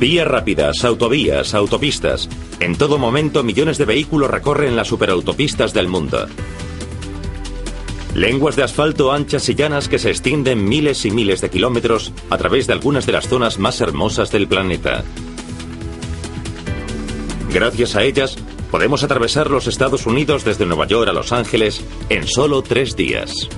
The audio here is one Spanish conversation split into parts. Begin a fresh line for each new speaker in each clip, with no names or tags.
Vías rápidas, autovías, autopistas. En todo momento millones de vehículos recorren las superautopistas del mundo. Lenguas de asfalto anchas y llanas que se extienden miles y miles de kilómetros a través de algunas de las zonas más hermosas del planeta. Gracias a ellas, podemos atravesar los Estados Unidos desde Nueva York a Los Ángeles en solo 3 días.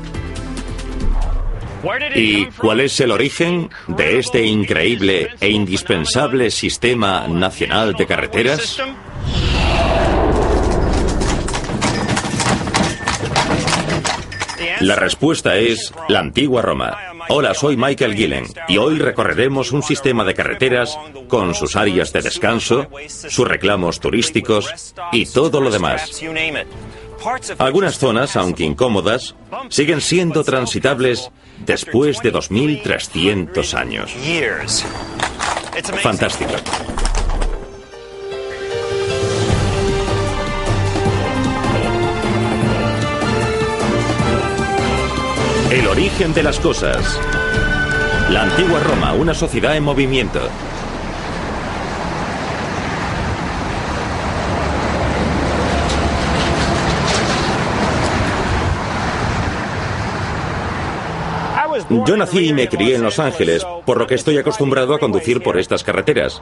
¿Y cuál es el origen de este increíble e indispensable sistema nacional de carreteras? La respuesta es la antigua Roma. Hola, soy Michael Gillen y hoy recorreremos un sistema de carreteras con sus áreas de descanso, sus reclamos turísticos y todo lo demás. Algunas zonas, aunque incómodas, siguen siendo transitables después de 2300 años. Fantástico. El origen de las cosas. La antigua Roma, una sociedad en movimiento. Yo nací y me crié en Los Ángeles, por lo que estoy acostumbrado a conducir por estas carreteras.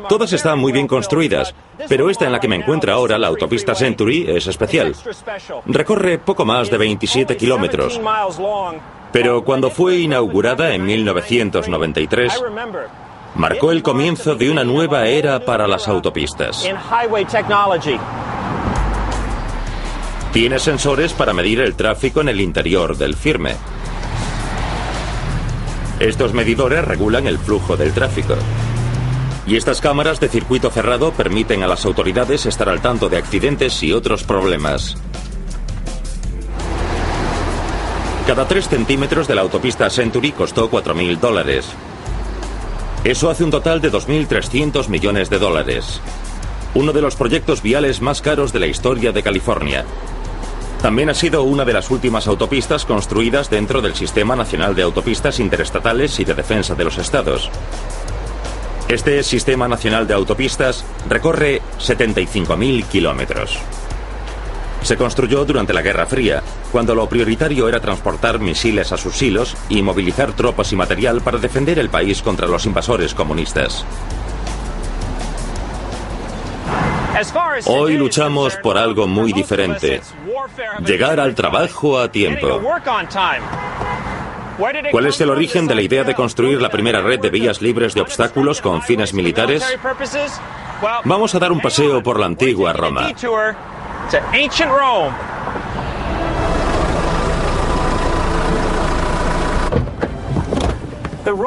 Todas están muy bien construidas, pero esta en la que me encuentro ahora, la autopista Century, es especial. Recorre poco más de 27 kilómetros. Pero cuando fue inaugurada en 1993, marcó el comienzo de una nueva era para las autopistas. Tiene sensores para medir el tráfico en el interior del firme. Estos medidores regulan el flujo del tráfico. Y estas cámaras de circuito cerrado permiten a las autoridades estar al tanto de accidentes y otros problemas. Cada 3 centímetros de la autopista Century costó $4.000. Eso hace un total de 2.300 millones de dólares. Uno de los proyectos viales más caros de la historia de California. También ha sido una de las últimas autopistas construidas dentro del Sistema Nacional de Autopistas Interestatales y de Defensa de los Estados. Este Sistema Nacional de Autopistas recorre 75.000 kilómetros. Se construyó durante la Guerra Fría, cuando lo prioritario era transportar misiles a sus silos y movilizar tropas y material para defender el país contra los invasores comunistas. Hoy luchamos por algo muy diferente: llegar al trabajo a tiempo. ¿Cuál es el origen de la idea de construir la primera red de vías libres de obstáculos con fines militares? Vamos a dar un paseo por la antigua Roma.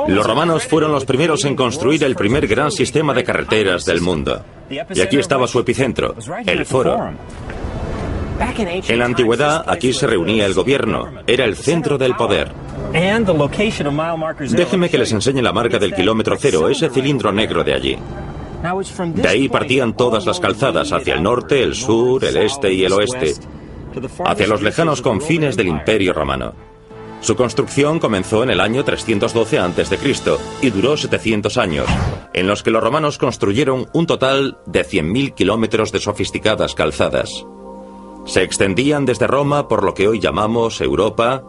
Los romanos fueron los primeros en construir el primer gran sistema de carreteras del mundo. Y aquí estaba su epicentro, el Foro. En la antigüedad, aquí se reunía el gobierno, era el centro del poder. Déjenme que les enseñe la marca del kilómetro cero, ese cilindro negro de allí. De ahí partían todas las calzadas, hacia el norte, el sur, el este y el oeste, hacia los lejanos confines del Imperio Romano. Su construcción comenzó en el año 312 a.C. y duró 700 años, en los que los romanos construyeron un total de 100.000 kilómetros de sofisticadas calzadas. Se extendían desde Roma por lo que hoy llamamos Europa,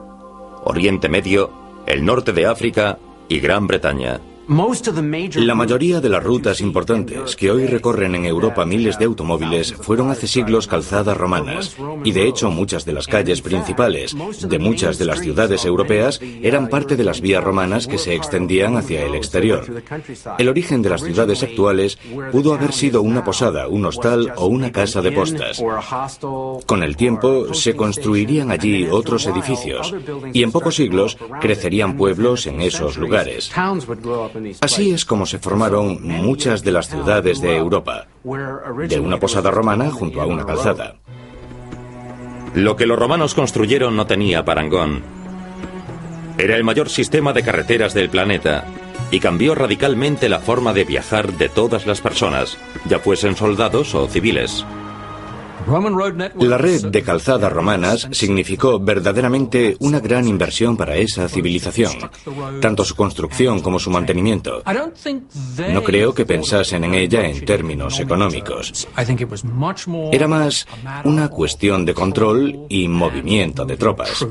Oriente Medio, el norte de África y Gran Bretaña.
La mayoría de las rutas importantes que hoy recorren en Europa miles de automóviles fueron hace siglos calzadas romanas, y de hecho muchas de las calles principales de muchas de las ciudades europeas eran parte de las vías romanas que se extendían hacia el exterior. El origen de las ciudades actuales pudo haber sido una posada, un hostal o una casa de postas. Con el tiempo se construirían allí otros edificios, y en pocos siglos crecerían pueblos en esos lugares. Así es como se formaron muchas de las ciudades de Europa, de una posada romana junto a una calzada.
Lo que los romanos construyeron no tenía parangón. Era el mayor sistema de carreteras del planeta y cambió radicalmente la forma de viajar de todas las personas, ya fuesen soldados o civiles.
La red de calzadas romanas significó verdaderamente una gran inversión para esa civilización, tanto su construcción como su mantenimiento. No creo que pensasen en ella en términos económicos. Era más una cuestión de control y movimiento de tropas.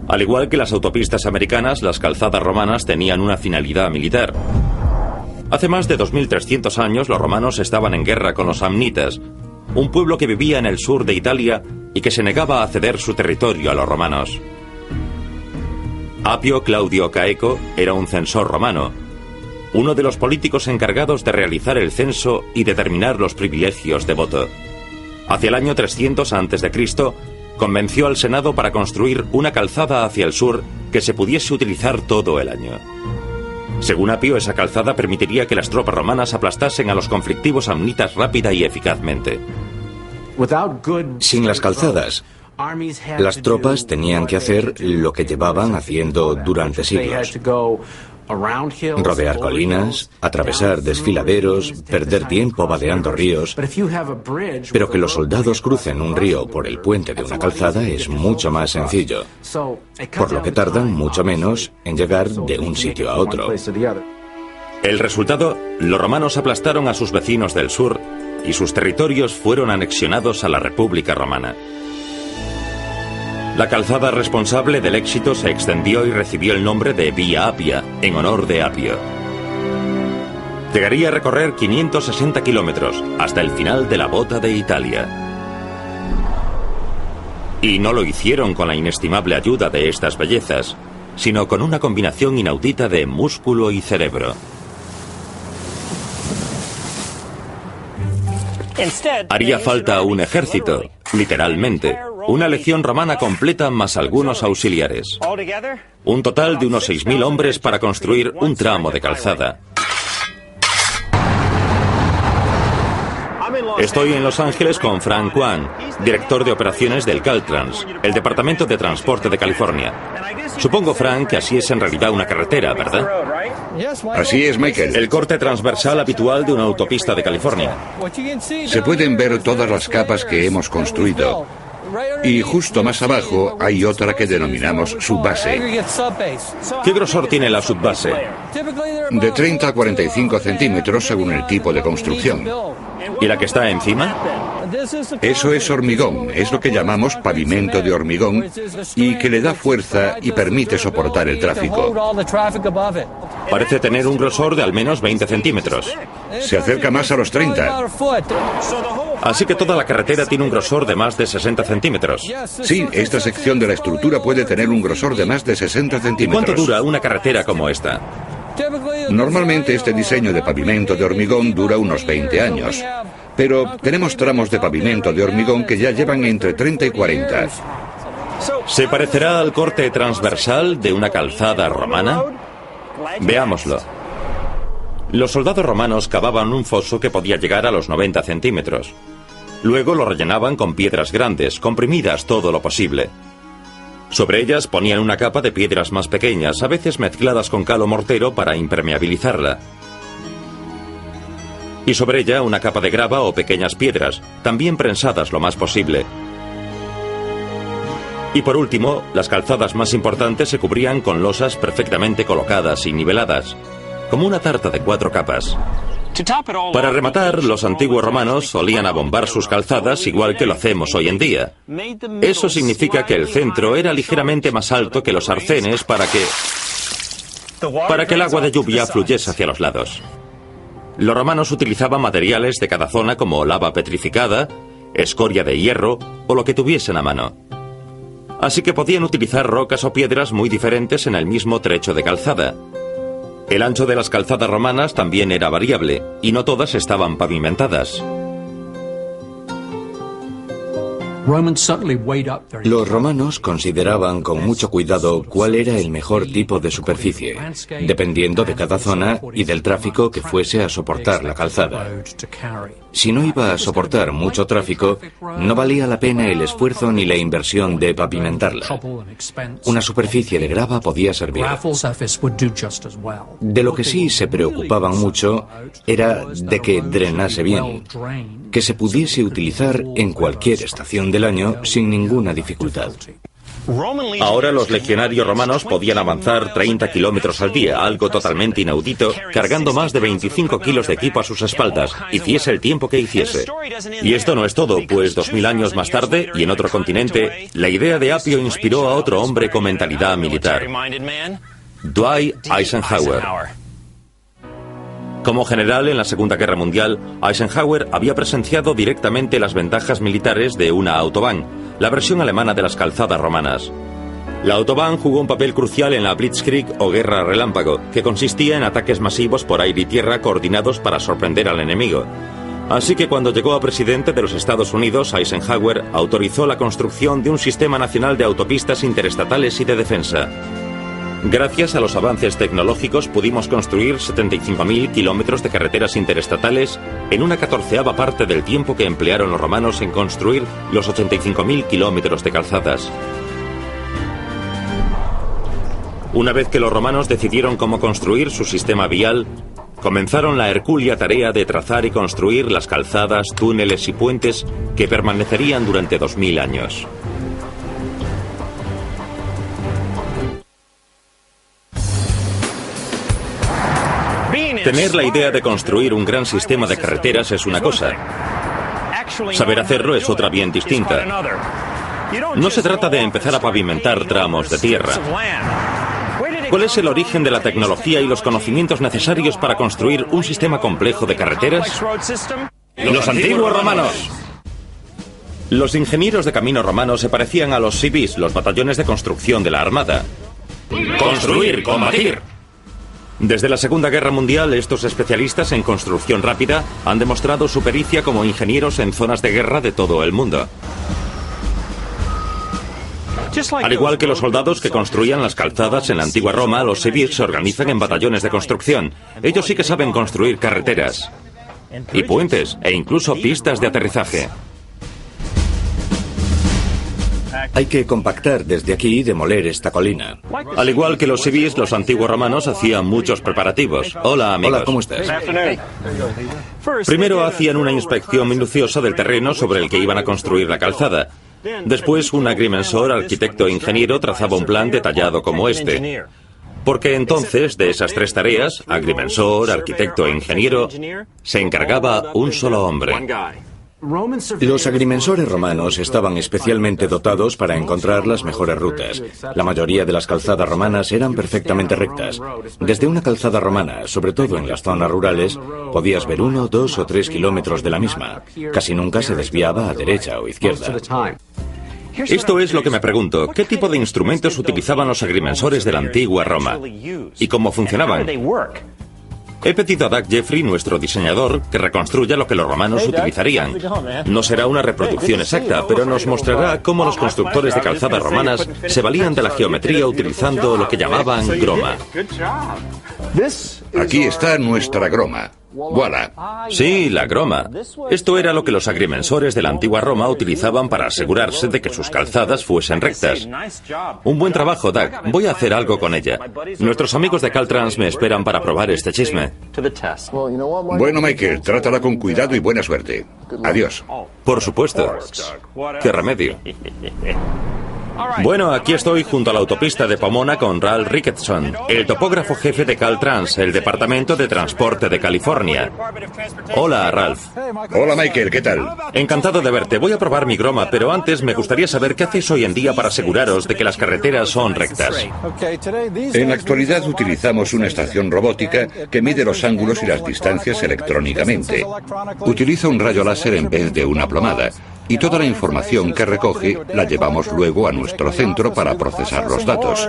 Al igual que las autopistas americanas, las calzadas romanas tenían una finalidad militar. Hace más de 2300 años los romanos estaban en guerra con los samnitas, un pueblo que vivía en el sur de Italia y que se negaba a ceder su territorio a los romanos. Apio Claudio Caeco era un censor romano, uno de los políticos encargados de realizar el censo y determinar los privilegios de voto. Hacia el año 300 a.C., convenció al Senado para construir una calzada hacia el sur que se pudiese utilizar todo el año. Según Apio, esa calzada permitiría que las tropas romanas aplastasen a los conflictivos samnitas rápida y eficazmente.
Sin las calzadas, las tropas tenían que hacer lo que llevaban haciendo durante siglos: rodear colinas, atravesar desfiladeros, perder tiempo vadeando ríos. Pero que los soldados crucen un río por el puente de una calzada es mucho más sencillo, por lo que tardan mucho menos en llegar de un sitio a otro.
El resultado, los romanos aplastaron a sus vecinos del sur y sus territorios fueron anexionados a la República Romana. La calzada responsable del éxito se extendió y recibió el nombre de Vía Appia, en honor de Apio. Llegaría a recorrer 560 kilómetros, hasta el final de la bota de Italia. Y no lo hicieron con la inestimable ayuda de estas bellezas, sino con una combinación inaudita de músculo y cerebro. Haría falta un ejército, literalmente, una legión romana completa más algunos auxiliares. Un total de unos 6.000 hombres para construir un tramo de calzada. Estoy en Los Ángeles con Frank Kwan, director de operaciones del Caltrans, el Departamento de Transporte de California. Supongo, Frank, que así es en realidad una carretera, ¿verdad?
Así es, Michael.
El corte transversal habitual de una autopista de California.
Se pueden ver todas las capas que hemos construido. Y justo más abajo hay otra que denominamos subbase.
¿Qué grosor tiene la subbase?
De 30 a 45 centímetros según el tipo de construcción.
¿Y la que está encima?
Eso es hormigón, es lo que llamamos pavimento de hormigón y que le da fuerza y permite soportar el tráfico.
Parece tener un grosor de al menos 20 centímetros.
Se acerca más a los 30.
Así que toda la carretera tiene un grosor de más de 60 centímetros.
Sí, esta sección de la estructura puede tener un grosor de más de 60 centímetros.
¿Cuánto dura una carretera como esta?
Normalmente este diseño de pavimento de hormigón dura unos 20 años. Pero tenemos tramos de pavimento de hormigón que ya llevan entre 30 y 40.
¿Se parecerá al corte transversal de una calzada romana? Veámoslo. Los soldados romanos cavaban un foso que podía llegar a los 90 centímetros. Luego lo rellenaban con piedras grandes, comprimidas todo lo posible. Sobre ellas ponían una capa de piedras más pequeñas, a veces mezcladas con cal o mortero para impermeabilizarla. Y sobre ella una capa de grava o pequeñas piedras, también prensadas lo más posible. Y por último, las calzadas más importantes se cubrían con losas perfectamente colocadas y niveladas, como una tarta de 4 capas. Para rematar, los antiguos romanos solían abombar sus calzadas igual que lo hacemos hoy en día. Eso significa que el centro era ligeramente más alto que los arcenes para que el agua de lluvia fluyese hacia los lados. Los romanos utilizaban materiales de cada zona como lava petrificada, escoria de hierro o lo que tuviesen a mano. Así que podían utilizar rocas o piedras muy diferentes en el mismo trecho de calzada. El ancho de las calzadas romanas también era variable, y no todas estaban pavimentadas.
Los romanos consideraban con mucho cuidado cuál era el mejor tipo de superficie, dependiendo de cada zona y del tráfico que fuese a soportar la calzada. Si no iba a soportar mucho tráfico, no valía la pena el esfuerzo ni la inversión de pavimentarla. Una superficie de grava podía servir. De lo que sí se preocupaban mucho era de que drenase bien, que se pudiese utilizar en cualquier estación del año sin ninguna dificultad.
Ahora los legionarios romanos podían avanzar 30 kilómetros al día, algo totalmente inaudito, cargando más de 25 kilos de equipo a sus espaldas, hiciese el tiempo que hiciese. Y esto no es todo, pues 2000 años más tarde, y en otro continente, la idea de Apio inspiró a otro hombre con mentalidad militar, Dwight Eisenhower. Como general en la Segunda Guerra Mundial, Eisenhower había presenciado directamente las ventajas militares de una Autobahn, la versión alemana de las calzadas romanas. La Autobahn jugó un papel crucial en la Blitzkrieg o Guerra Relámpago, que consistía en ataques masivos por aire y tierra coordinados para sorprender al enemigo. Así que cuando llegó a presidente de los Estados Unidos, Eisenhower autorizó la construcción de un sistema nacional de autopistas interestatales y de defensa. Gracias a los avances tecnológicos pudimos construir 75.000 kilómetros de carreteras interestatales en una 14ª parte del tiempo que emplearon los romanos en construir los 85.000 kilómetros de calzadas. Una vez que los romanos decidieron cómo construir su sistema vial, comenzaron la hercúlea tarea de trazar y construir las calzadas, túneles y puentes que permanecerían durante 2000 años. Tener la idea de construir un gran sistema de carreteras es una cosa. Saber hacerlo es otra bien distinta. No se trata de empezar a pavimentar tramos de tierra. ¿Cuál es el origen de la tecnología y los conocimientos necesarios para construir un sistema complejo de carreteras? Los antiguos romanos. Los ingenieros de camino romanos se parecían a los civis, los batallones de construcción de la armada. Construir, combatir. Desde la Segunda Guerra Mundial, estos especialistas en construcción rápida han demostrado su pericia como ingenieros en zonas de guerra de todo el mundo. Al igual que los soldados que construían las calzadas en la antigua Roma, los civiles se organizan en batallones de construcción. Ellos sí que saben construir carreteras y puentes e incluso pistas de aterrizaje.
Hay que compactar desde aquí y demoler esta colina.
Al igual que los civiles, los antiguos romanos hacían muchos preparativos. Hola, amigos.
Hola, ¿cómo estás?
Primero hacían una inspección minuciosa del terreno sobre el que iban a construir la calzada. Después, un agrimensor, arquitecto e ingeniero trazaba un plan detallado como este. Porque entonces, de esas tres tareas, agrimensor, arquitecto e ingeniero, se encargaba un solo hombre.
Los agrimensores romanos estaban especialmente dotados para encontrar las mejores rutas. La mayoría de las calzadas romanas eran perfectamente rectas. Desde una calzada romana, sobre todo en las zonas rurales, podías ver 1, 2 o 3 kilómetros de la misma. Casi nunca se desviaba a derecha o izquierda.
Esto es lo que me pregunto. ¿Qué tipo de instrumentos utilizaban los agrimensores de la antigua Roma? ¿Y cómo funcionaban? He pedido a Doug Jeffrey, nuestro diseñador, que reconstruya lo que los romanos utilizarían. No será una reproducción exacta, pero nos mostrará cómo los constructores de calzadas romanas se valían de la geometría utilizando lo que llamaban groma.
Aquí está nuestra groma. ¡Voilà!
Sí, la groma. Esto era lo que los agrimensores de la antigua Roma utilizaban para asegurarse de que sus calzadas fuesen rectas. Un buen trabajo, Doug. Voy a hacer algo con ella. Nuestros amigos de Caltrans me esperan para probar este chisme.
Bueno, Michael, trátala con cuidado y buena suerte. Adiós.
Por supuesto. ¿Qué remedio? Bueno, aquí estoy junto a la autopista de Pomona con Ralph Ricketson, el topógrafo jefe de Caltrans, el Departamento de Transporte de California. Hola, Ralph.
Hola, Michael, ¿qué tal?
Encantado de verte. Voy a probar mi groma, pero antes me gustaría saber qué hacéis hoy en día para aseguraros de que las carreteras son rectas.
En la actualidad utilizamos una estación robótica que mide los ángulos y las distancias electrónicamente. Utiliza un rayo láser en vez de una plomada. y toda la información que recoge la llevamos luego a nuestro centro para procesar los datos.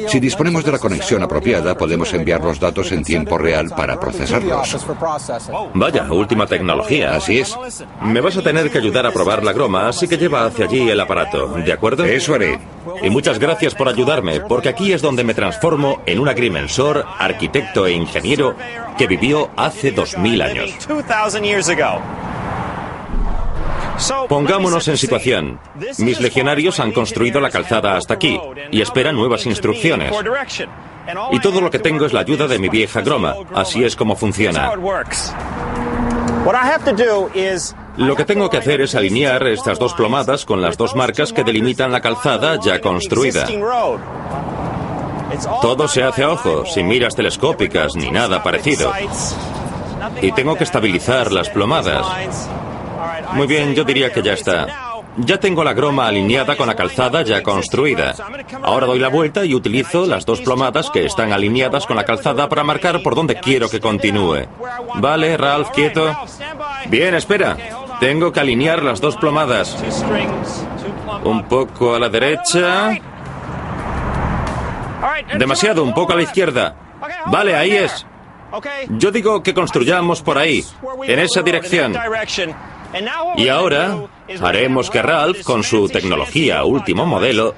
Si disponemos de la conexión apropiada, podemos enviar los datos en tiempo real para procesarlos.
Vaya, última tecnología.
Así es.
Me vas a tener que ayudar a probar la groma, así que lleva hacia allí el aparato, ¿de acuerdo?
Eso haré.
Y muchas gracias por ayudarme, porque aquí es donde me transformo en un agrimensor, arquitecto e ingeniero que vivió hace 2000 años. Pongámonos en situación. Mis legionarios han construido la calzada hasta aquí y esperan nuevas instrucciones. Y todo lo que tengo es la ayuda de mi vieja groma. Así es como funciona. Lo que tengo que hacer es alinear estas dos plomadas con las dos marcas que delimitan la calzada ya construida. Todo se hace a ojo, sin miras telescópicas ni nada parecido. Y tengo que estabilizar las plomadas. Muy bien, yo diría que ya está. Ya tengo la groma alineada con la calzada ya construida. Ahora doy la vuelta y utilizo las dos plomadas que están alineadas con la calzada para marcar por dónde quiero que continúe. Vale, Ralph, quieto. Bien, espera. Tengo que alinear las dos plomadas. Un poco a la derecha. Demasiado, un poco a la izquierda. Vale, ahí es. Yo digo que construyamos por ahí, en esa dirección. Y ahora haremos que Ralph, con su tecnología último modelo,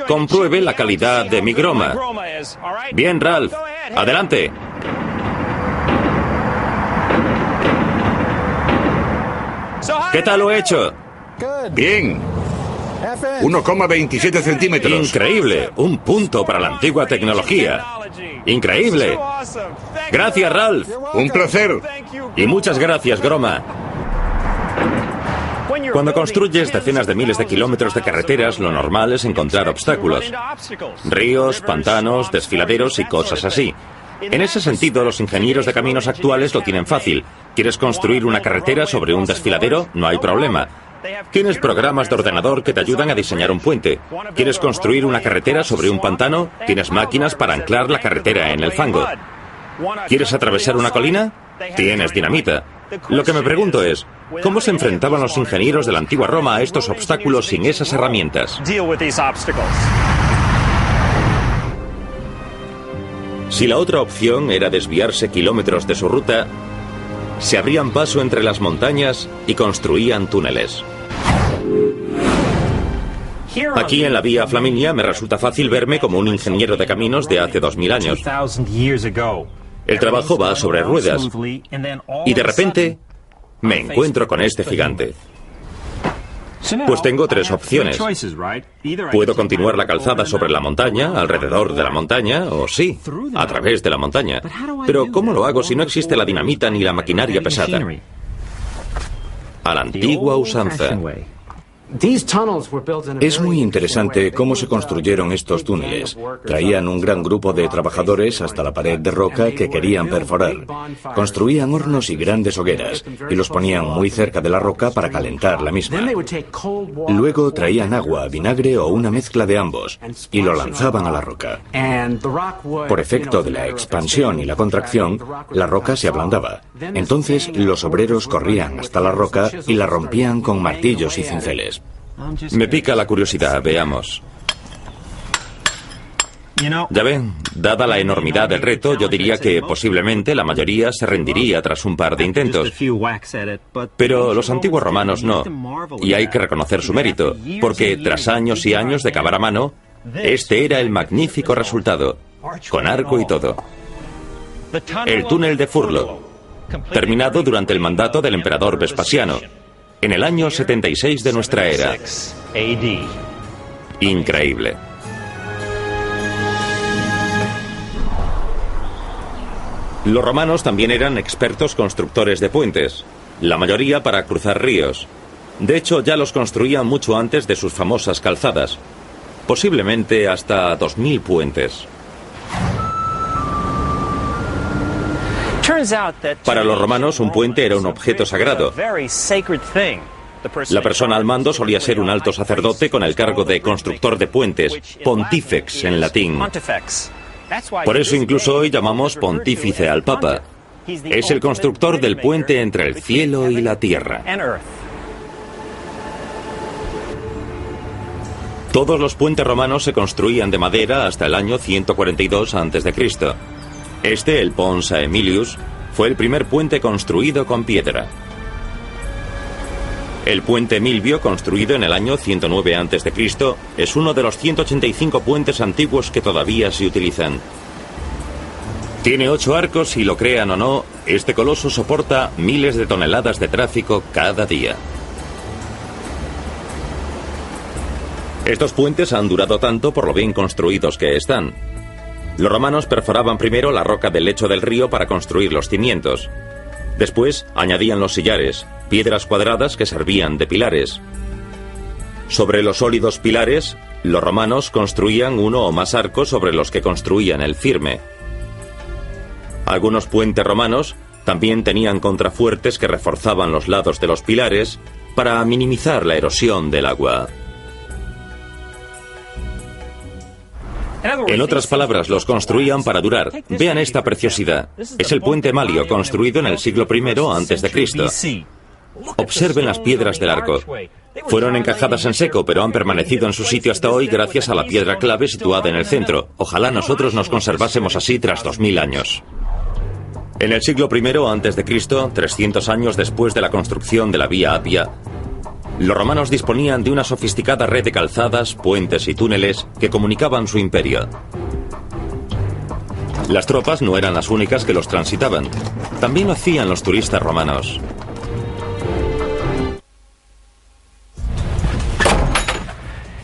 compruebe la calidad de mi groma. Bien, Ralph, adelante. ¿Qué tal lo he hecho?
Bien. 1,27 centímetros.
Increíble, un punto para la antigua tecnología. Increíble. Gracias, Ralph.
Un placer.
Y muchas gracias, groma. Cuando construyes decenas de miles de kilómetros de carreteras, lo normal es encontrar obstáculos. Ríos, pantanos, desfiladeros y cosas así. En ese sentido, los ingenieros de caminos actuales lo tienen fácil. ¿Quieres construir una carretera sobre un desfiladero? No hay problema. Tienes programas de ordenador que te ayudan a diseñar un puente. ¿Quieres construir una carretera sobre un pantano? Tienes máquinas para anclar la carretera en el fango. ¿Quieres atravesar una colina? Tienes dinamita. Lo que me pregunto es, ¿cómo se enfrentaban los ingenieros de la antigua Roma a estos obstáculos sin esas herramientas? Si la otra opción era desviarse kilómetros de su ruta, se abrían paso entre las montañas y construían túneles. Aquí en la Vía Flaminia me resulta fácil verme como un ingeniero de caminos de hace 2000 años. El trabajo va sobre ruedas y de repente me encuentro con este gigante. Pues tengo tres opciones. Puedo continuar la calzada sobre la montaña, alrededor de la montaña, o sí, a través de la montaña. Pero ¿cómo lo hago si no existe la dinamita ni la maquinaria pesada? A la antigua usanza.
Es muy interesante cómo se construyeron estos túneles. Traían un gran grupo de trabajadores hasta la pared de roca que querían perforar. Construían hornos y grandes hogueras y los ponían muy cerca de la roca para calentar la misma. Luego traían agua, vinagre o una mezcla de ambos y lo lanzaban a la roca. Por efecto de la expansión y la contracción, la roca se ablandaba. Entonces los obreros corrían hasta la roca y la rompían con martillos y cinceles.
Me pica la curiosidad, veamos. Ya ven, dada la enormidad del reto, yo diría que posiblemente la mayoría se rendiría tras un par de intentos. Pero los antiguos romanos no, y hay que reconocer su mérito, porque tras años y años de cavar a mano, este era el magnífico resultado, con arco y todo. El túnel de Furlo, terminado durante el mandato del emperador Vespasiano, en el año 76 de nuestra era. Increíble. Los romanos también eran expertos constructores de puentes, la mayoría para cruzar ríos. De hecho, ya los construían mucho antes de sus famosas calzadas, posiblemente hasta 2000 puentes. Para los romanos, un puente era un objeto sagrado. La persona al mando solía ser un alto sacerdote con el cargo de constructor de puentes, pontifex en latín. Por eso incluso hoy llamamos pontífice al Papa. Es el constructor del puente entre el cielo y la tierra. Todos los puentes romanos se construían de madera hasta el año 142 a.C. Este, el Pons Aemilius, fue el primer puente construido con piedra. El puente Milvio, construido en el año 109 a.C., es uno de los 185 puentes antiguos que todavía se utilizan. Tiene 8 arcos y, lo crean o no, este coloso soporta miles de toneladas de tráfico cada día. Estos puentes han durado tanto por lo bien construidos que están. Los romanos perforaban primero la roca del lecho del río para construir los cimientos. Después añadían los sillares, piedras cuadradas que servían de pilares. Sobre los sólidos pilares, los romanos construían uno o más arcos sobre los que construían el firme. Algunos puentes romanos también tenían contrafuertes que reforzaban los lados de los pilares para minimizar la erosión del agua. En otras palabras, los construían para durar. Vean esta preciosidad. Es el puente Malio, construido en el siglo I a.C. Observen las piedras del arco. Fueron encajadas en seco, pero han permanecido en su sitio hasta hoy gracias a la piedra clave situada en el centro. Ojalá nosotros nos conservásemos así tras 2000 años. En el siglo I a.C., 300 años después de la construcción de la Vía Apia, los romanos disponían de una sofisticada red de calzadas, puentes y túneles que comunicaban su imperio. Las tropas no eran las únicas que los transitaban. También lo hacían los turistas romanos.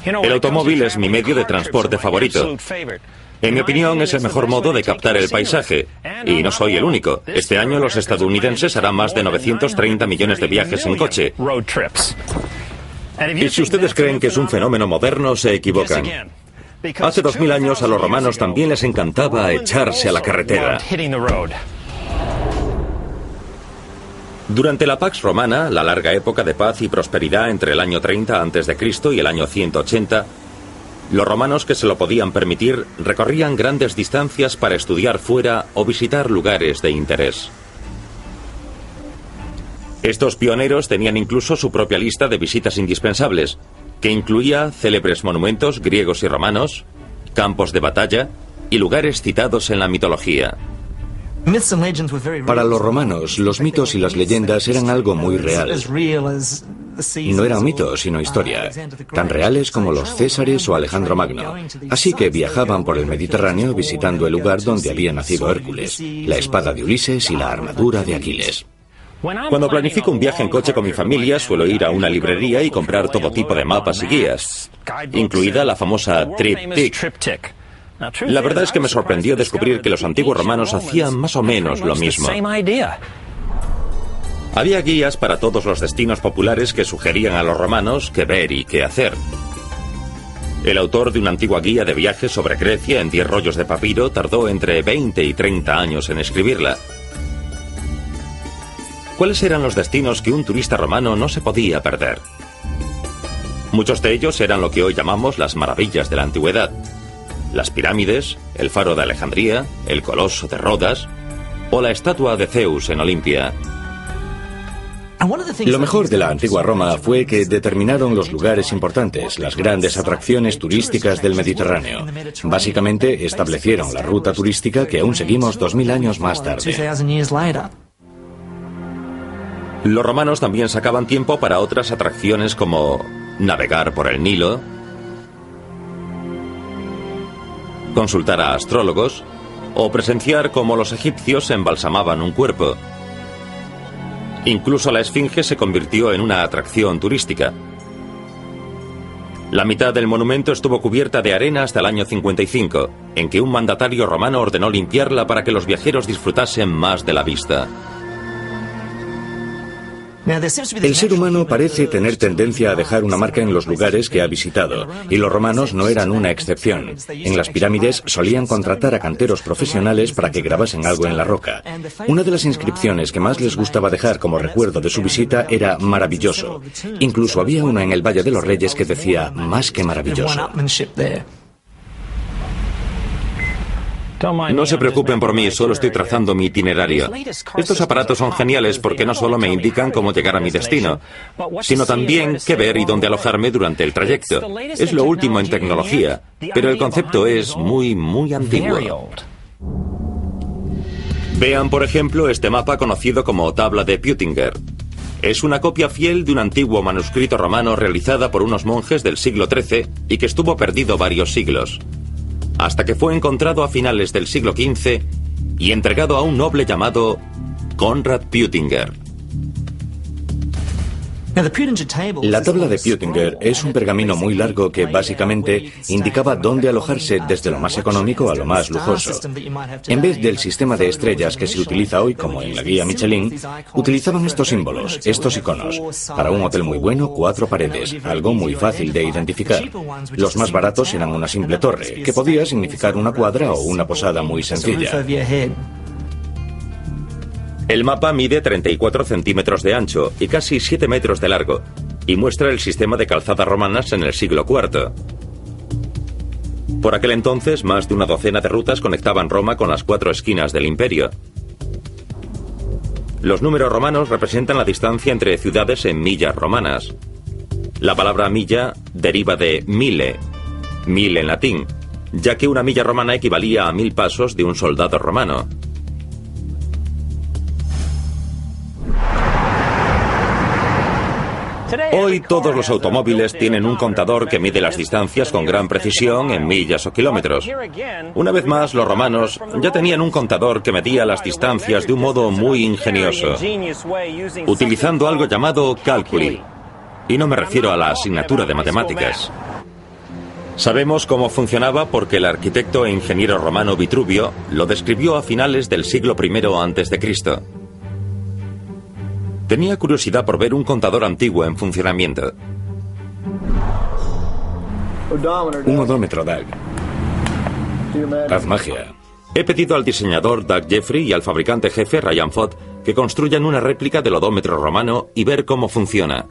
El automóvil es mi medio de transporte favorito. En mi opinión, es el mejor modo de captar el paisaje. Y no soy el único. Este año los estadounidenses harán más de 930 millones de viajes en coche. Y si ustedes creen que es un fenómeno moderno, se equivocan. Hace 2000 años a los romanos también les encantaba echarse a la carretera. Durante la Pax Romana, la larga época de paz y prosperidad entre el año 30 a.C. y el año 180, los romanos que se lo podían permitir recorrían grandes distancias para estudiar fuera o visitar lugares de interés. Estos pioneros tenían incluso su propia lista de visitas indispensables, que incluía célebres monumentos griegos y romanos, campos de batalla y lugares citados en la mitología.
Para los romanos, los mitos y las leyendas eran algo muy real. No eran mitos, sino historia, tan reales como los Césares o Alejandro Magno. Así que viajaban por el Mediterráneo visitando el lugar donde había nacido Hércules, la espada de Ulises y la armadura de Aquiles.
Cuando planifico un viaje en coche con mi familia, suelo ir a una librería y comprar todo tipo de mapas y guías, incluida la famosa TripTik. La verdad es que me sorprendió descubrir que los antiguos romanos hacían más o menos lo mismo. Había guías para todos los destinos populares que sugerían a los romanos qué ver y qué hacer. El autor de una antigua guía de viajes sobre Grecia en 10 rollos de papiro tardó entre 20 y 30 años en escribirla. ¿Cuáles eran los destinos que un turista romano no se podía perder? Muchos de ellos eran lo que hoy llamamos las maravillas de la antigüedad. Las pirámides, el faro de Alejandría, el coloso de Rodas o la estatua de Zeus en Olimpia.
Lo mejor de la antigua Roma fue que determinaron los lugares importantes, las grandes atracciones turísticas del Mediterráneo. Básicamente establecieron la ruta turística que aún seguimos 2000 años más tarde.
Los romanos también sacaban tiempo para otras atracciones como navegar por el Nilo, consultar a astrólogos o presenciar cómo los egipcios embalsamaban un cuerpo. Incluso la Esfinge se convirtió en una atracción turística. La mitad del monumento estuvo cubierta de arena hasta el año 55, en que un mandatario romano ordenó limpiarla para que los viajeros disfrutasen más de la vista.
El ser humano parece tener tendencia a dejar una marca en los lugares que ha visitado, y los romanos no eran una excepción. En las pirámides solían contratar a canteros profesionales para que grabasen algo en la roca. Una de las inscripciones que más les gustaba dejar como recuerdo de su visita era maravilloso. Incluso había una en el Valle de los Reyes que decía más que maravilloso.
No se preocupen por mí, solo estoy trazando mi itinerario. Estos aparatos son geniales porque no solo me indican cómo llegar a mi destino, sino también qué ver y dónde alojarme durante el trayecto. Es lo último en tecnología, pero el concepto es muy antiguo. Vean, por ejemplo, este mapa conocido como tabla de Peutinger. Es una copia fiel de un antiguo manuscrito romano realizada por unos monjes del siglo XIII y que estuvo perdido varios siglos, hasta que fue encontrado a finales del siglo XV y entregado a un noble llamado Conrad Peutinger.
La tabla de Peutinger es un pergamino muy largo que básicamente indicaba dónde alojarse desde lo más económico a lo más lujoso. En vez del sistema de estrellas que se utiliza hoy, como en la guía Michelin, utilizaban estos símbolos, estos iconos. Para un hotel muy bueno, 4 paredes, algo muy fácil de identificar. Los más baratos eran una simple torre, que podía significar una cuadra o una posada muy sencilla.
El mapa mide 34 centímetros de ancho y casi 7 metros de largo, y muestra el sistema de calzadas romanas en el siglo IV. Por aquel entonces, más de una docena de rutas conectaban Roma con las 4 esquinas del imperio. Los números romanos representan la distancia entre ciudades en millas romanas. La palabra milla deriva de mille en latín, ya que una milla romana equivalía a 1000 pasos de un soldado romano. Hoy todos los automóviles tienen un contador que mide las distancias con gran precisión en millas o kilómetros. Una vez más, los romanos ya tenían un contador que medía las distancias de un modo muy ingenioso, utilizando algo llamado cálculi. Y no me refiero a la asignatura de matemáticas. Sabemos cómo funcionaba porque el arquitecto e ingeniero romano Vitruvio lo describió a finales del siglo I a.C. Tenía curiosidad por ver un contador antiguo en funcionamiento.
Un odómetro, Doug. Haz magia.
He pedido al diseñador Doug Jeffrey y al fabricante jefe Ryan Fott que construyan una réplica del odómetro romano y ver cómo funciona.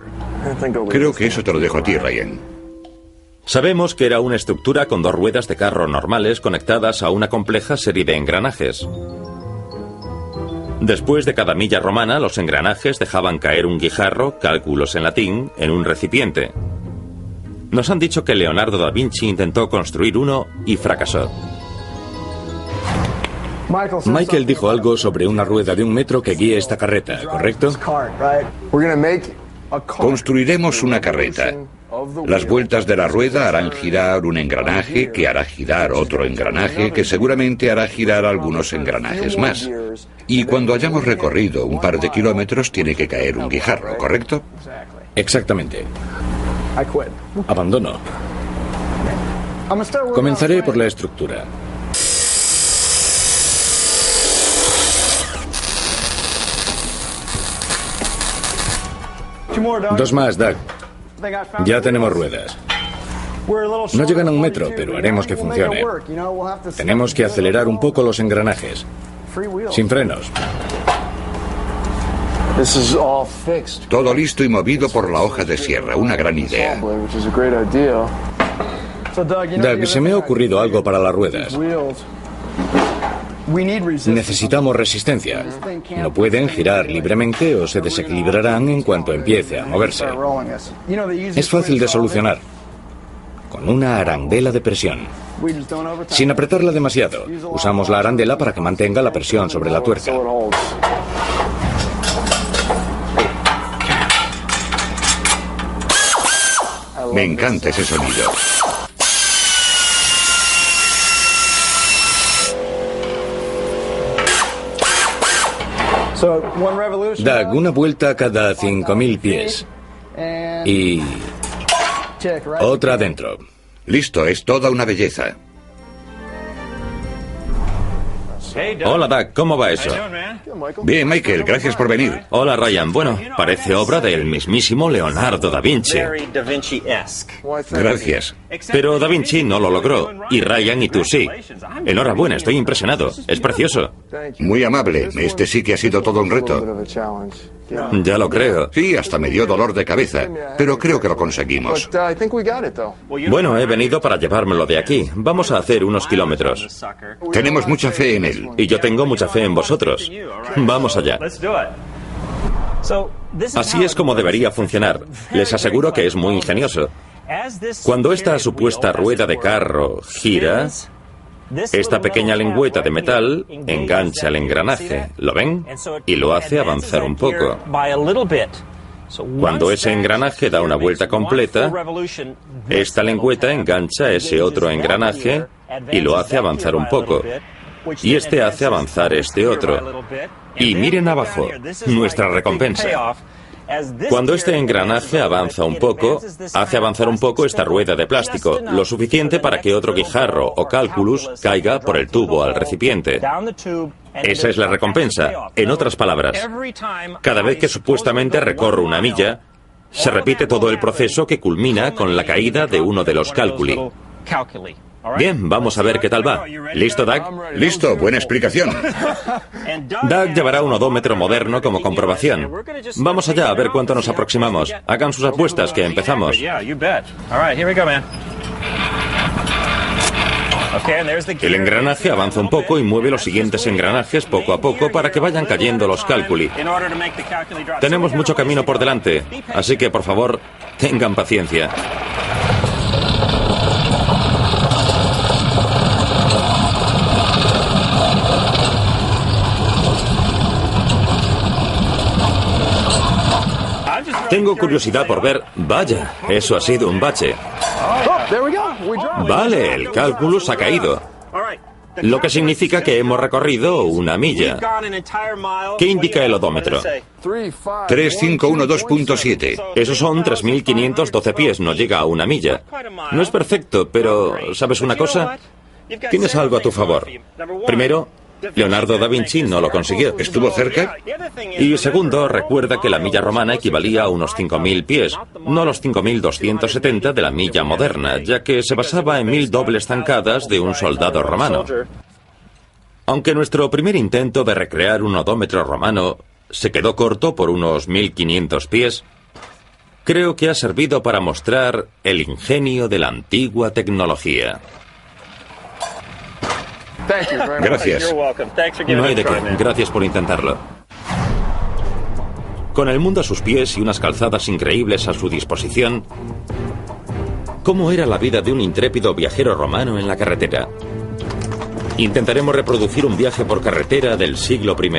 Creo que eso te lo dejo a ti, Ryan.
Sabemos que era una estructura con 2 ruedas de carro normales conectadas a una compleja serie de engranajes. Después de cada milla romana, los engranajes dejaban caer un guijarro, cálculos en latín, en un recipiente. Nos han dicho que Leonardo da Vinci intentó construir uno y fracasó.
Michael dijo algo sobre una rueda de 1 metro que guíe esta carreta, ¿correcto?
Construiremos una carreta. Las vueltas de la rueda harán girar un engranaje que hará girar otro engranaje que seguramente hará girar algunos engranajes más. Y cuando hayamos recorrido un par de kilómetros tiene que caer un guijarro, ¿correcto?
Exactamente. Abandono. Comenzaré por la estructura. Dos más, Doug. Ya tenemos ruedas. No llegan a 1 metro, pero haremos que funcione. Tenemos que acelerar un poco los engranajes. Sin frenos.
Todo listo y movido por la hoja de sierra. Una gran idea.
Doug, se me ha ocurrido algo para las ruedas. Necesitamos resistencia. No pueden girar libremente o se desequilibrarán en cuanto empiece a moverse. Es fácil de solucionar. Con una arandela de presión. Sin apretarla demasiado. Usamos la arandela para que mantenga la presión sobre la tuerca.
Me encanta ese sonido.
Doug, una vuelta cada 5.000 pies. Y otra adentro.
Listo, es toda una belleza.
Hola, Doug, ¿cómo va eso?
Bien, Michael, gracias por venir.
Hola, Ryan. Bueno, parece obra del mismísimo Leonardo da Vinci.
Gracias.
Pero da Vinci no lo logró, y Ryan y tú sí. Enhorabuena, estoy impresionado. Es precioso.
Muy amable. Este sí que ha sido todo un reto.
Ya lo creo.
Sí, hasta me dio dolor de cabeza, pero creo que lo conseguimos.
Bueno, he venido para llevármelo de aquí. Vamos a hacer unos kilómetros.
Tenemos mucha fe en él.
Y yo tengo mucha fe en vosotros. Vamos allá. Así es como debería funcionar. Les aseguro que es muy ingenioso. Cuando esta supuesta rueda de carro gira, esta pequeña lengüeta de metal engancha el engranaje, ¿lo ven? Y lo hace avanzar un poco. Cuando ese engranaje da una vuelta completa, esta lengüeta engancha ese otro engranaje y lo hace avanzar un poco. Y este hace avanzar este otro. Y miren abajo, nuestra recompensa. Cuando este engranaje avanza un poco, hace avanzar un poco esta rueda de plástico, lo suficiente para que otro guijarro o cálculus caiga por el tubo al recipiente. Esa es la recompensa. En otras palabras, cada vez que supuestamente recorro una milla, se repite todo el proceso que culmina con la caída de uno de los cálculi. Bien, vamos a ver qué tal va. ¿Listo, Doug?
Listo, buena explicación.
Doug llevará un odómetro moderno como comprobación. Vamos allá a ver cuánto nos aproximamos. Hagan sus apuestas, que empezamos. El engranaje avanza un poco y mueve los siguientes engranajes poco a poco para que vayan cayendo los cálculi. Tenemos mucho camino por delante, así que por favor, tengan paciencia. Tengo curiosidad por ver... Vaya, eso ha sido un bache. Vale, el cálculo se ha caído. Lo que significa que hemos recorrido una milla. ¿Qué indica el odómetro?
3512.7.
Esos son 3.512 pies, no llega a una milla. No es perfecto, pero ¿sabes una cosa? Tienes algo a tu favor. Primero, Leonardo da Vinci no lo consiguió.
¿Estuvo cerca?
Y segundo, recuerda que la milla romana equivalía a unos 5.000 pies, no a los 5.270 de la milla moderna, ya que se basaba en 1.000 dobles zancadas de un soldado romano. Aunque nuestro primer intento de recrear un odómetro romano se quedó corto por unos 1.500 pies, creo que ha servido para mostrar el ingenio de la antigua tecnología.
Gracias.
No hay de qué. Gracias por intentarlo. Con el mundo a sus pies y unas calzadas increíbles a su disposición, ¿cómo era la vida de un intrépido viajero romano en la carretera? Intentaremos reproducir un viaje por carretera del siglo I.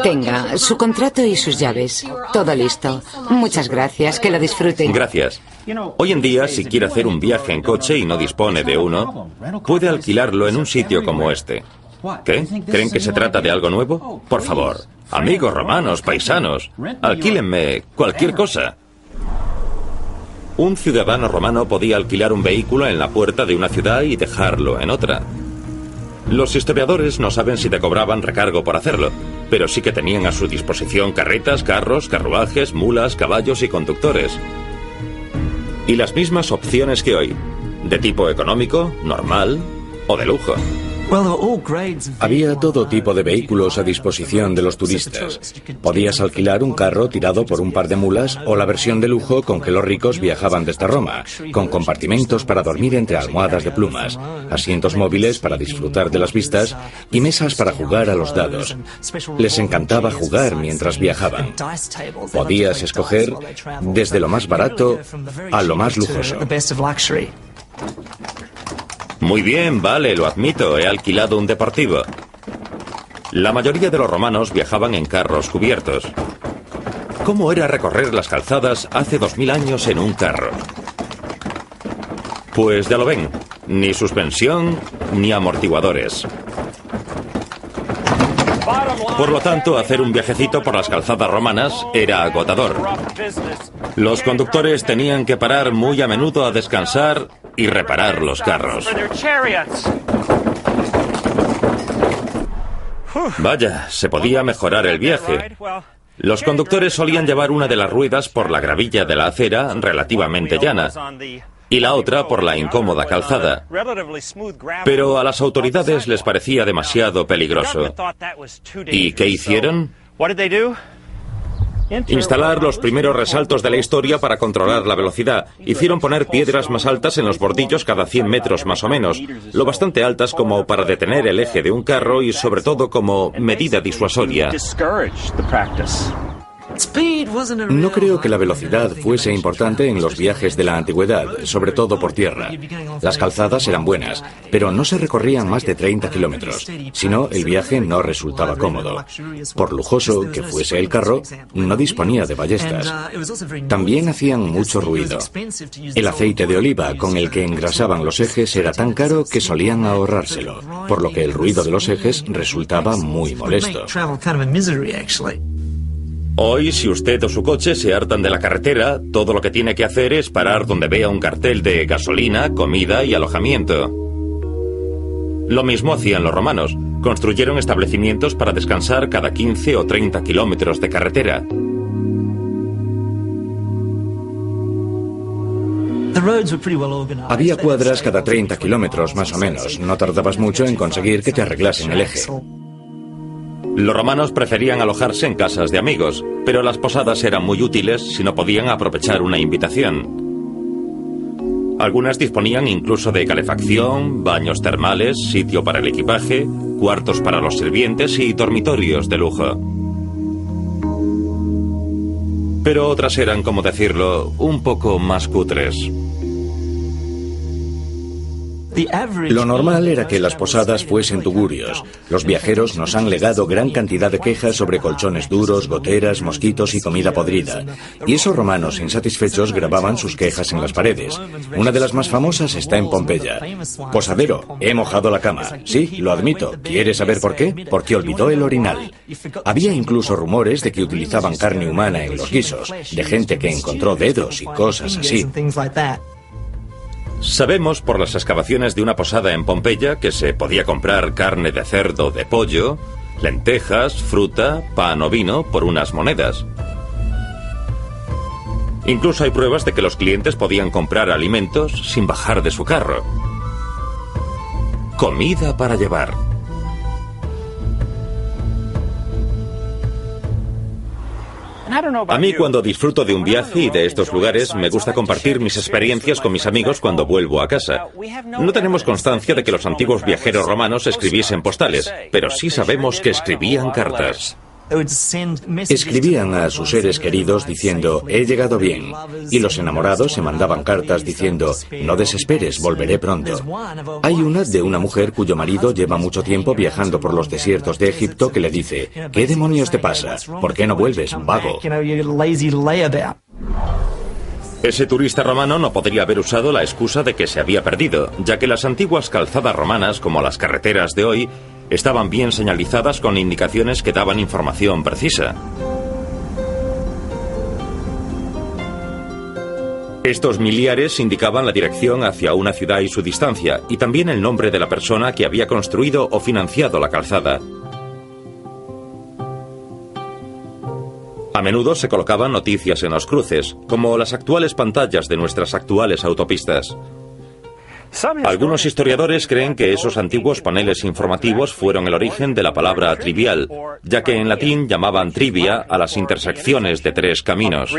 Tenga su contrato y sus llaves. Todo listo. Muchas gracias. Que lo disfruten.
Gracias. Hoy en día, si quiere hacer un viaje en coche y no dispone de uno, puede alquilarlo en un sitio como este. ¿Qué? ¿Creen que se trata de algo nuevo? Por favor, amigos romanos, paisanos, alquílenme cualquier cosa. Un ciudadano romano podía alquilar un vehículo en la puerta de una ciudad y dejarlo en otra. Los historiadores no saben si te cobraban recargo por hacerlo, pero sí que tenían a su disposición carretas, carros, carruajes, mulas, caballos y conductores. Y las mismas opciones que hoy, de tipo económico, normal o de lujo.
Había todo tipo de vehículos a disposición de los turistas. Podías alquilar un carro tirado por un par de mulas o la versión de lujo con que los ricos viajaban desde Roma, con compartimentos para dormir entre almohadas de plumas, asientos móviles para disfrutar de las vistas y mesas para jugar a los dados. Les encantaba jugar mientras viajaban. Podías escoger desde lo más barato a lo más lujoso.
Muy bien, vale, lo admito, he alquilado un deportivo. La mayoría de los romanos viajaban en carros cubiertos. ¿Cómo era recorrer las calzadas hace 2000 años en un carro? Pues ya lo ven, ni suspensión ni amortiguadores. Por lo tanto, hacer un viajecito por las calzadas romanas era agotador. Los conductores tenían que parar muy a menudo a descansar y reparar los carros. Vaya, se podía mejorar el viaje. Los conductores solían llevar una de las ruedas por la gravilla de la acera relativamente llana. y la otra por la incómoda calzada. Pero a las autoridades les parecía demasiado peligroso. ¿Y qué hicieron? Instalar los primeros resaltos de la historia para controlar la velocidad. Hicieron poner piedras más altas en los bordillos cada 100 metros más o menos, lo bastante altas como para detener el eje de un carro y sobre todo como medida disuasoria.
No creo que la velocidad fuese importante en los viajes de la antigüedad, sobre todo por tierra. Las calzadas eran buenas, pero no se recorrían más de 30 kilómetros. Si no, el viaje no resultaba cómodo. Por lujoso que fuese el carro, no disponía de ballestas. También hacían mucho ruido. El aceite de oliva con el que engrasaban los ejes era tan caro que solían ahorrárselo, por lo que el ruido de los ejes resultaba muy molesto.
Hoy, si usted o su coche se hartan de la carretera, todo lo que tiene que hacer es parar donde vea un cartel de gasolina, comida y alojamiento. Lo mismo hacían los romanos. Construyeron establecimientos para descansar cada 15 o 30 kilómetros de carretera.
Había cuadras cada 30 kilómetros más o menos. No tardabas mucho en conseguir que te arreglasen el eje.
Los romanos preferían alojarse en casas de amigos, pero las posadas eran muy útiles si no podían aprovechar una invitación. Algunas disponían incluso de calefacción, baños termales, sitio para el equipaje, cuartos para los sirvientes y dormitorios de lujo. Pero otras eran, como decirlo, un poco más cutres.
Lo normal era que las posadas fuesen tugurios. Los viajeros nos han legado gran cantidad de quejas sobre colchones duros, goteras, mosquitos y comida podrida. Y esos romanos insatisfechos grababan sus quejas en las paredes. Una de las más famosas está en Pompeya. Posadero, he mojado la cama. Sí, lo admito. ¿Quieres saber por qué? Porque olvidó el orinal. Había incluso rumores de que utilizaban carne humana en los guisos, de gente que encontró dedos y cosas así.
Sabemos por las excavaciones de una posada en Pompeya que se podía comprar carne de cerdo, de pollo, lentejas, fruta, pan o vino por unas monedas. Incluso hay pruebas de que los clientes podían comprar alimentos sin bajar de su carro. Comida para llevar. A mí, cuando disfruto de un viaje y de estos lugares, me gusta compartir mis experiencias con mis amigos cuando vuelvo a casa. No tenemos constancia de que los antiguos viajeros romanos escribiesen postales, pero sí sabemos que escribían cartas.
Escribían a sus seres queridos diciendo, he llegado bien. Y los enamorados se mandaban cartas diciendo, no desesperes, volveré pronto. Hay una de una mujer cuyo marido lleva mucho tiempo viajando por los desiertos de Egipto que le dice, ¿qué demonios te pasa? ¿Por qué no vuelves, vago?
Ese turista romano no podría haber usado la excusa de que se había perdido, ya que las antiguas calzadas romanas, como las carreteras de hoy, estaban bien señalizadas con indicaciones que daban información precisa. Estos miliares indicaban la dirección hacia una ciudad y su distancia, y también el nombre de la persona que había construido o financiado la calzada. A menudo se colocaban noticias en los cruces, como las actuales pantallas de nuestras actuales autopistas. Algunos historiadores creen que esos antiguos paneles informativos fueron el origen de la palabra trivial, ya que en latín llamaban trivia a las intersecciones de tres caminos.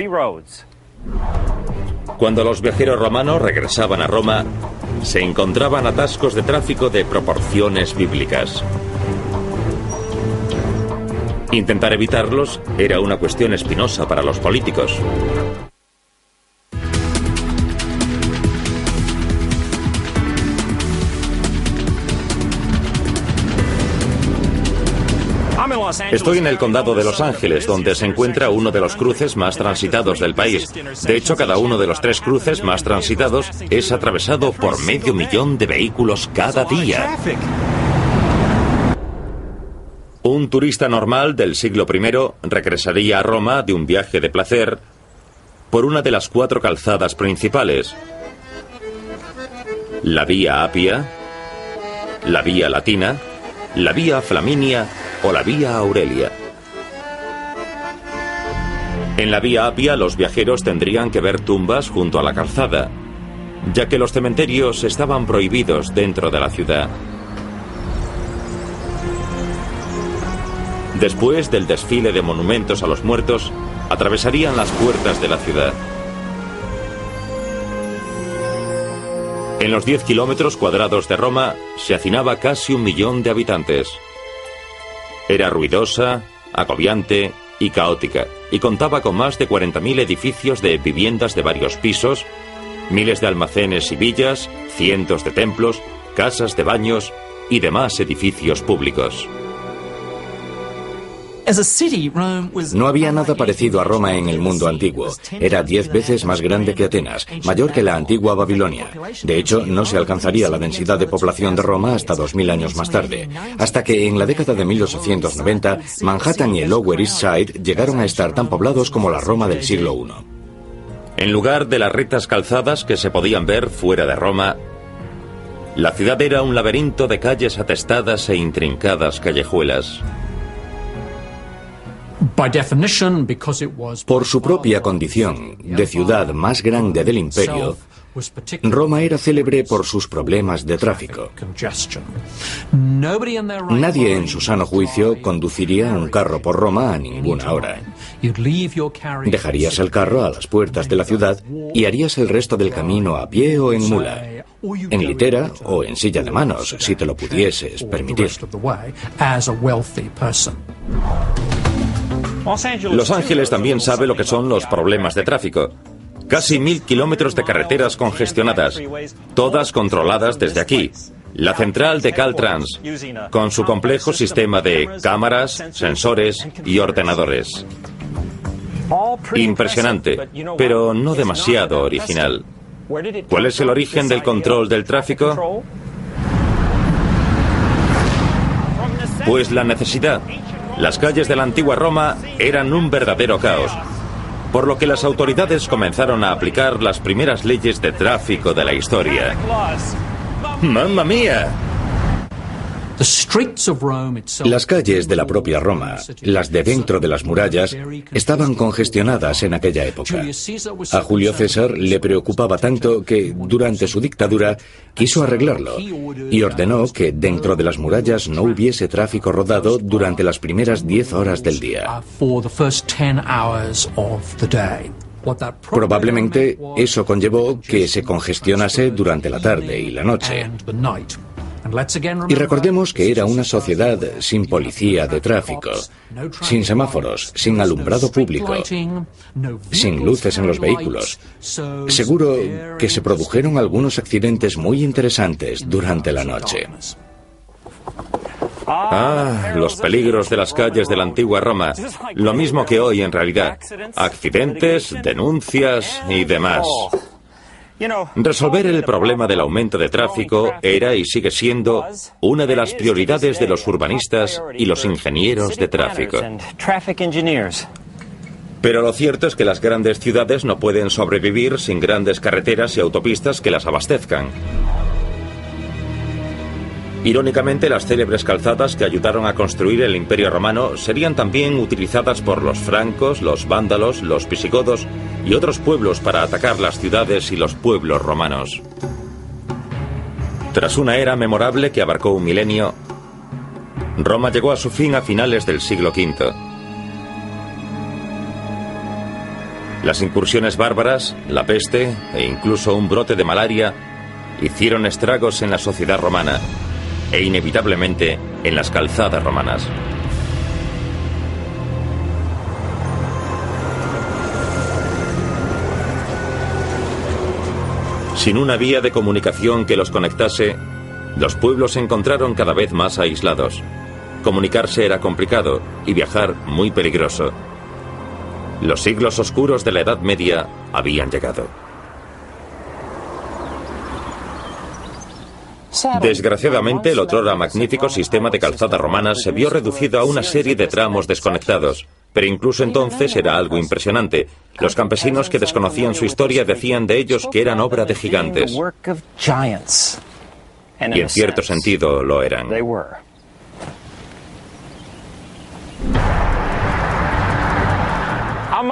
Cuando los viajeros romanos regresaban a Roma, se encontraban atascos de tráfico de proporciones bíblicas. Intentar evitarlos era una cuestión espinosa para los políticos. Estoy en el condado de Los Ángeles, donde se encuentra uno de los cruces más transitados del país. De hecho, cada uno de los 3 cruces más transitados es atravesado por 500.000 de vehículos cada día. Un turista normal del siglo I regresaría a Roma de un viaje de placer por una de las 4 calzadas principales: la Vía Apia, la Vía Latina, la Vía Flaminia o la Vía Aurelia. En la Vía Apia los viajeros tendrían que ver tumbas junto a la calzada. ya que los cementerios estaban prohibidos dentro de la ciudad. Después del desfile de monumentos a los muertos, atravesarían las puertas de la ciudad. En los 10 kilómetros cuadrados de Roma se hacinaba casi 1 millón de habitantes. Era ruidosa, agobiante y caótica, y contaba con más de 40.000 edificios de viviendas de varios pisos, miles de almacenes y villas, cientos de templos, casas de baños y demás edificios públicos.
No había nada parecido a Roma en el mundo antiguo. Era 10 veces más grande que Atenas, mayor que la antigua Babilonia. De hecho, no se alcanzaría la densidad de población de Roma hasta 2000 años más tarde, hasta que en la década de 1890, Manhattan y el Lower East Side llegaron a estar tan poblados como la Roma del siglo I.
En lugar de las rectas calzadas que se podían ver fuera de Roma, la ciudad era un laberinto de calles atestadas e intrincadas callejuelas.
Por su propia condición de ciudad más grande del imperio, Roma era célebre por sus problemas de tráfico. Nadie en su sano juicio conduciría un carro por Roma a ninguna hora. Dejarías el carro a las puertas de la ciudad y harías el resto del camino a pie o en mula, en litera o en silla de manos, si te lo pudieses permitir.
Los Ángeles también sabe lo que son los problemas de tráfico. Casi 1000 kilómetros de carreteras congestionadas, todas controladas desde aquí. La central de Caltrans, con su complejo sistema de cámaras, sensores y ordenadores. Impresionante, pero no demasiado original. ¿Cuál es el origen del control del tráfico? Pues la necesidad. Las calles de la antigua Roma eran un verdadero caos, por lo que las autoridades comenzaron a aplicar las primeras leyes de tráfico de la historia. ¡Mamma mía!
Las calles de la propia Roma, las de dentro de las murallas, estaban congestionadas en aquella época. A Julio César le preocupaba tanto que, durante su dictadura, quiso arreglarlo y ordenó que dentro de las murallas no hubiese tráfico rodado durante las primeras 10 horas del día. Probablemente eso conllevó que se congestionase durante la tarde y la noche. Y recordemos que era una sociedad sin policía de tráfico, sin semáforos, sin alumbrado público, sin luces en los vehículos. Seguro que se produjeron algunos accidentes muy interesantes durante la noche.
Los peligros de las calles de la antigua Roma. Lo mismo que hoy en realidad. Accidentes, denuncias y demás. Resolver el problema del aumento de tráfico era y sigue siendo una de las prioridades de los urbanistas y los ingenieros de tráfico. Pero lo cierto es que las grandes ciudades no pueden sobrevivir sin grandes carreteras y autopistas que las abastezcan. Irónicamente, las célebres calzadas que ayudaron a construir el Imperio Romano serían también utilizadas por los francos, los vándalos, los visigodos y otros pueblos para atacar las ciudades y los pueblos romanos. Tras una era memorable que abarcó un milenio, Roma llegó a su fin a finales del siglo V. Las incursiones bárbaras, la peste e incluso un brote de malaria hicieron estragos en la sociedad romana e inevitablemente en las calzadas romanas. Sin una vía de comunicación que los conectase, los pueblos se encontraron cada vez más aislados. Comunicarse era complicado y viajar muy peligroso. Los siglos oscuros de la Edad Media habían llegado. Desgraciadamente, el otrora magnífico sistema de calzada romana se vio reducido a una serie de tramos desconectados. Pero incluso entonces era algo impresionante. Los campesinos que desconocían su historia decían de ellos que eran obra de gigantes. Y en cierto sentido lo eran.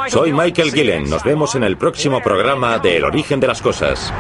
Soy Michael Gillen. Nos vemos en el próximo programa de El origen de las cosas.